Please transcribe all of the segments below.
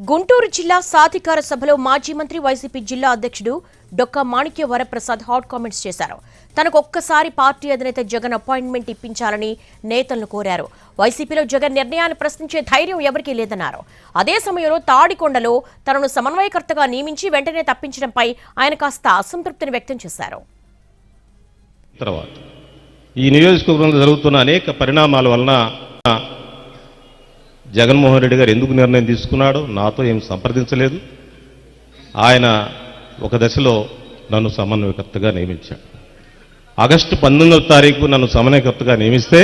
గుంటూరు జిల్లా సాధికార సభలో మాజీ మంత్రి వైసీపీ జిల్లా అధ్యక్షుడు డొక్కా మాణిక్య వరప్రసాద్ హాట్ కామెంట్స్ చేశారు. తనకు ఒక్కసారి పార్టీ అధినేత జగన్ అపాయింట్మెంట్ ఇప్పించాలని నేతలను కోరారు. వైసీపీలో జగన్ నిర్ణయాన్ని ప్రశ్నించే ధైర్యం ఎవరికీ లేదన్నారు. అదే సమయంలో తాడికొండలో తనను సమన్వయకర్తగా నియమించి వెంటనే తప్పించడంపై ఆయన కాస్త అసంతృప్తిని వ్యక్తం చేశారు. ఈ నియోజకవర్గంలో జరుగుతున్న అనేక పరిణామాల వలన జగన్మోహన్ రెడ్డి గారు ఎందుకు నిర్ణయం తీసుకున్నాడో నాతో ఏం సంప్రదించలేదు. ఆయన ఒక దశలో నన్ను సమన్వయకర్తగా నియమించాడు. ఆగస్టు 19వ తారీఖు నన్ను సమన్వయకర్తగా నియమిస్తే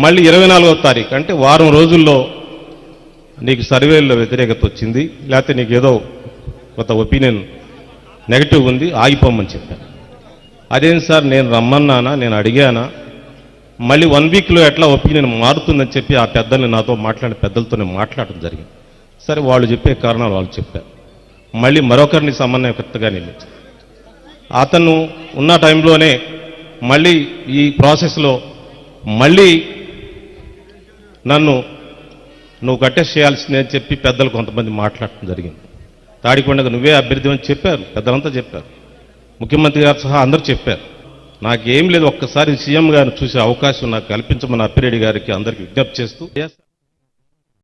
మళ్ళీ 24వ తారీఖు అంటే వారం రోజుల్లో నీకు సర్వేల్లో వ్యతిరేకత వచ్చింది, లేకపోతే నీకు ఏదో కొంత ఒపీనియన్ నెగటివ్ ఉంది, ఆగిపోమని చెప్పాను. అదేం సార్, నేను రమ్మన్నానా, నేను అడిగానా? మళ్ళీ 1 వీక్లో ఎట్లా ఒపీనియన్ మారుతుందని చెప్పి ఆ పెద్దల్ని నాతో మాట్లాడిన పెద్దలతోనే మాట్లాడడం జరిగింది. సరే, వాళ్ళు చెప్పే కారణాలు వాళ్ళు చెప్పారు. మళ్ళీ మరొకరిని సమన్వయకర్తగా నియమించారు. అతను ఉన్న టైంలోనే మళ్ళీ ఈ ప్రాసెస్లో మళ్ళీ నువ్వు కట్టేసి చేయాల్సిందే అని చెప్పి పెద్దలు కొంతమంది మాట్లాడటం జరిగింది. తాడికొండకు నువ్వే అభ్యర్థి అని చెప్పారు, పెద్దలంతా చెప్పారు, ముఖ్యమంత్రి గారు సహా అందరూ చెప్పారు. నాకేం లేదు, ఒక్కసారి సీఎం గారిని చూసే అవకాశం నాకు కల్పించమని అప్పిరెడ్డి గారికి అందరికీ విజ్ఞప్తి చేస్తూ